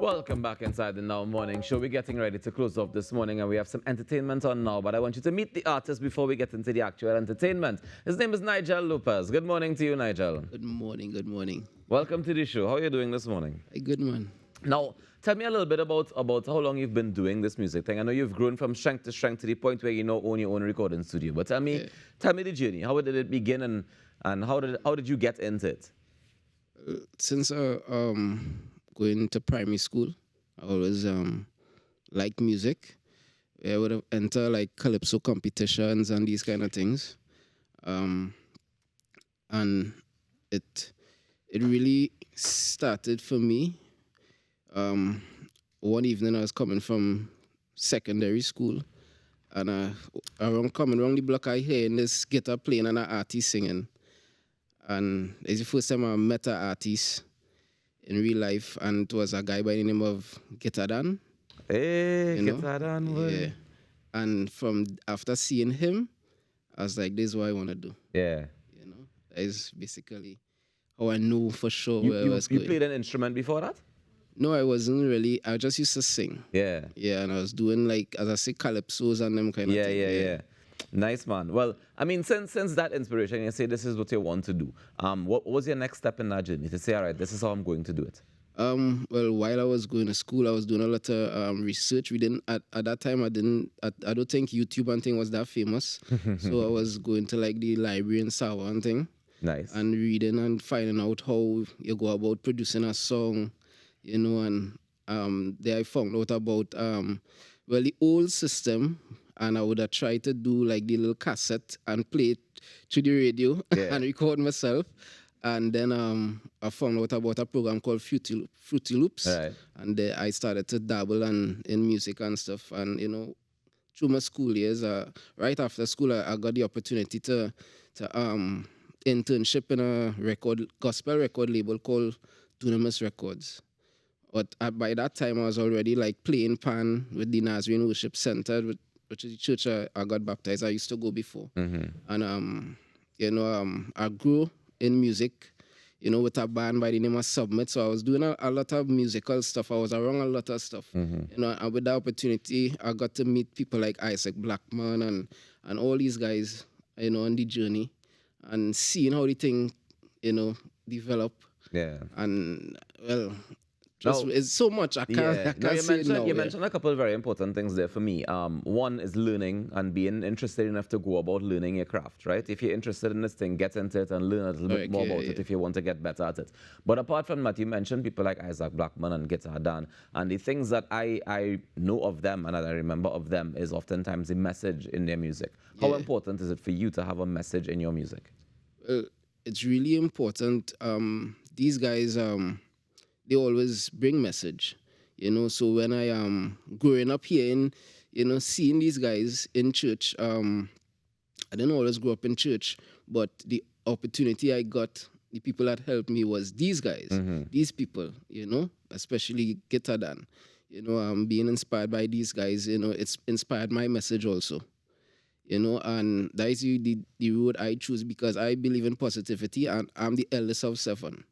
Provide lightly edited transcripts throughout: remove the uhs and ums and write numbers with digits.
Welcome back inside the Now Morning Show. We're getting ready to close off this morning and we have some entertainment on now, but I want you to meet the artist before we get into the actual entertainment. His name is Nigel Lopez. Good morning to you, Nigel. Good morning, good morning. Welcome to the show. How are you doing this morning? Hey, good man. Now, tell me a little bit about how long you've been doing this music thing. I know you've grown from strength to the point where you now own your own recording studio. But tell me the journey. How did it begin and how did you get into it? Since going to primary school, I always liked music. I would have entered like calypso competitions and these kind of things. And it really started for me. One evening I was coming from secondary school, and coming around the block I hear this guitar playing and an artist singing. And it's the first time I met an artist in real life, and it was a guy by the name of Guitar Dan. Hey, Guitar Dan. Yeah. And after seeing him, I was like, this is what I want to do. Yeah. That is basically how I knew for sure where I was going. You played an instrument before that? No, I wasn't really. I just used to sing. Yeah. Yeah, and I was doing, like, as I say, calypsos and them kind of things. Yeah. Nice, man. Well, I mean, since that inspiration, you say this is what you want to do. What was your next step in that journey to say, all right, this is how I'm going to do it? Well, while I was going to school, I was doing a lot of research. We didn't at that time. I don't think YouTube and thing was that famous. So I was going to like the library in Sawa and thing. Nice. And reading and finding out how you go about producing a song, and there I found out about the old system. And I would have tried to do like the little cassette and play it through the radio and record myself. And then I found out about a program called Fruity Loops. Right. And I started to dabble in music and stuff. And, through my school years, right after school, I got the opportunity to internship in a gospel record label called Dunamis Records. But by that time, I was already like playing pan with the Nazarene Worship Center, which is the church I got baptized. I used to go before. And, I grew in music, with a band by the name of Submit. So I was doing a lot of musical stuff. I was around a lot of stuff. And with the opportunity, I got to meet people like Isaac Blackman and all these guys, on the journey and seeing how the thing, develop. Yeah. And, it's so much. I can't say it now. You mentioned a couple of very important things there for me. One is learning and being interested enough to go about learning your craft, right? If you're interested in this thing, get into it and learn a little bit more about it if you want to get better at it. But apart from that, you mentioned people like Isaac Blackman and Guitar Dan, and the things that I know of them and that I remember of them is oftentimes the message in their music. How important is it for you to have a message in your music? It's really important. These guys... they always bring message, So when I am growing up here and, seeing these guys in church, I didn't always grow up in church, but the opportunity I got, the people that helped me was these guys, these people, especially Guitar Dan. Being inspired by these guys, it's inspired my message also. And that is the road I choose because I believe in positivity and I'm the eldest of 7.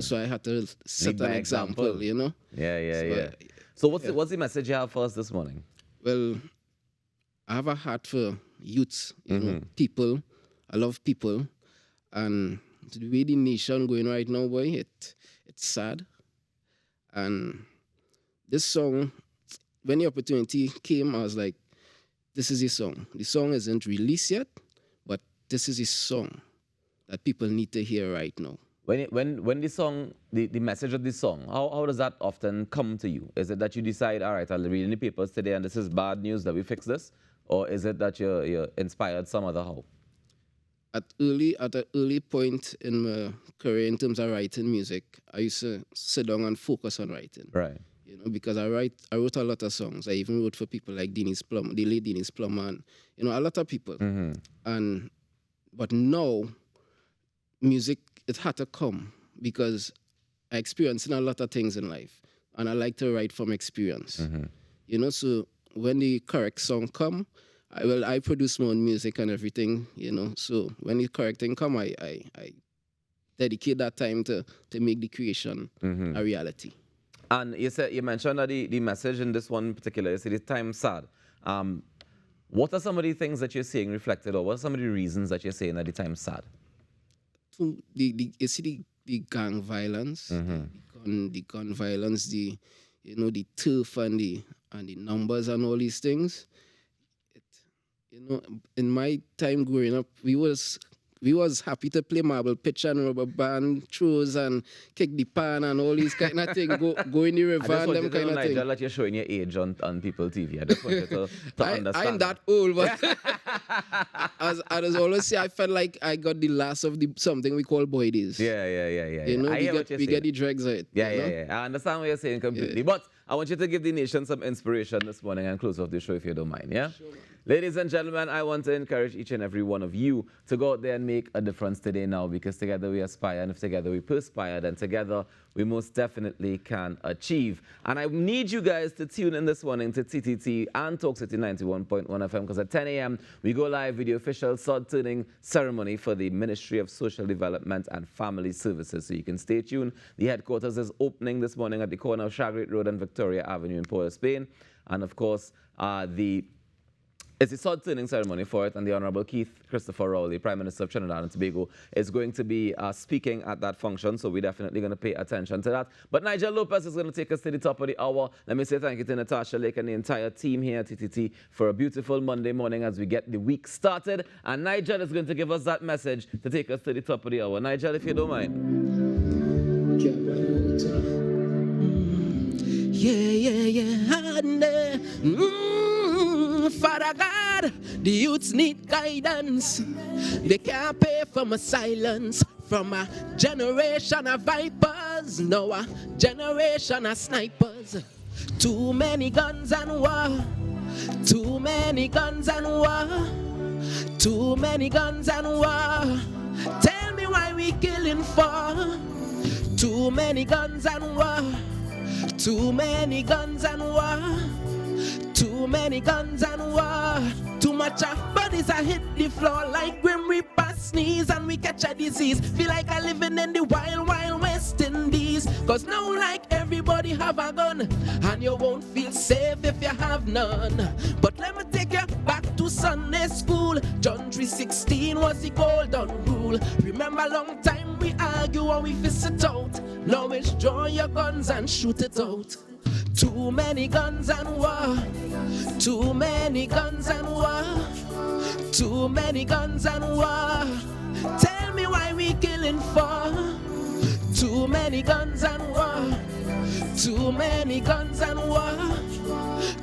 So I had to set an example, Yeah. So what's the message you have for us this morning? Well, I have a heart for youths, people. I love people. And the way the nation going right now, boy, it's sad. And this song, when the opportunity came, I was like, this is a song. The song isn't released yet, but this is a song that people need to hear right now. When the song, the message of the song, how does that often come to you? Is it that you decide, all right, I'll read in the papers today and this is bad news that we fix this? Or is it that you're inspired some other how? At an early point in my career in terms of writing music, I used to sit down and focus on writing. Right. Because I wrote a lot of songs. I even wrote for people like the late Dennis Plummer, and a lot of people. But now, music, it had to come because I experienced a lot of things in life, and I like to write from experience. So when the correct song come, I produce my own music and everything. So when the correct thing come, I dedicate that time to make the creation a reality. And you mentioned that the message in this one in particular, you say the time sad. What are some of the things that you're seeing reflected, or what are some of the reasons that you're saying that the time's sad? You see the gang violence, the gun violence, the turf and the numbers and all these things. In my time growing up, we was happy to play marble pitch and rubber band throws and kick the pan and all these kind of things. Go in the river and them kind of things. Nigel, that you're showing your age on People TV. I just want you to understand. I'm that old, but as I always say, I felt like I got the last of something we call boy days. Yeah. We get the dregs out. Yeah. I understand what you're saying completely. Yeah. But I want you to give the nation some inspiration this morning and close off the show if you don't mind, yeah? Sure. Ladies and gentlemen, I want to encourage each and every one of you to go out there and make a difference today now, because together we aspire, and if together we perspire, then together we most definitely can achieve. And I need you guys to tune in this morning to TTT and Talk City 91.1 FM, because at 10 a.m. we go live with the official sod-turning ceremony for the Ministry of Social Development and Family Services. So you can stay tuned. The headquarters is opening this morning at the corner of Shagrit Road and Victoria Avenue in Port of Spain. And of course, it's a sod-turning ceremony for it, and the Honorable Keith Christopher Rowley, Prime Minister of Trinidad and Tobago, is going to be speaking at that function, so we're definitely going to pay attention to that. But Nigel Lopez is going to take us to the top of the hour. Let me say thank you to Natasha Lake and the entire team here at TTT for a beautiful Monday morning as we get the week started. And Nigel is going to give us that message to take us to the top of the hour. Nigel, if you don't mind. Father God, the youths need guidance. They can't pay for my silence. From a generation of vipers, now a generation of snipers. Too many guns and war. Too many guns and war. Too many guns and war. Tell me why we killing for. Too many guns and war. Too many guns and war. Too many guns and war. Too much of bodies I hit the floor like Grim Reaper sneeze and we catch a disease. Feel like I living in the wild, wild West Indies. Cause now like everybody have a gun, and you won't feel safe if you have none. But let me take you back to Sunday school. John 3:16 was the golden rule. Remember long time we argue and we fist it out. Now it's draw your guns and shoot it out. Too many guns and war. Too many guns and war. Too many guns and war. Tell me why we killing for. Too many guns and war. Too many guns and war.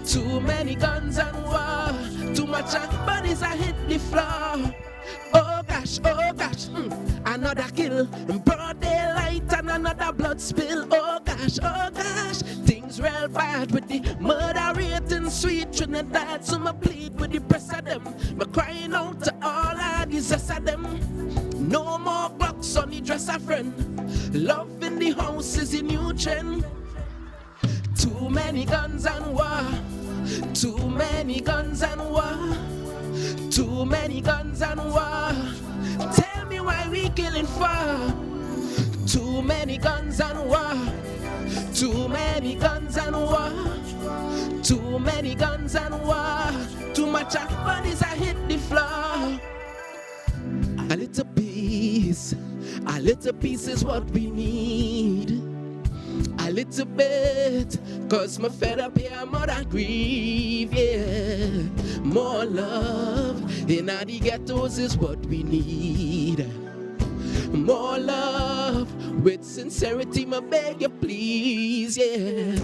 Too many guns and war. Too much bodies I hit the floor. Oh gosh, another kill, broad daylight and another blood spill. Oh gosh, things real bad with the murder rate in sweet Trinidad. So I plead with the press of them, me crying out to all of these rest of them. No more bucks on the dresser, friend. Love in the house is a new trend. Too many guns and war. Too many guns and war. Too many guns and war. Tell me why we killing for. Too many guns and war. Too many guns and war. Too many guns and war. Too much of bodies I hit the floor. A little piece is what we need. A little bit, cause my fed up here, mother grieve, yeah. More love in the ghettos is what we need. More love with sincerity, my beg you please, yeah.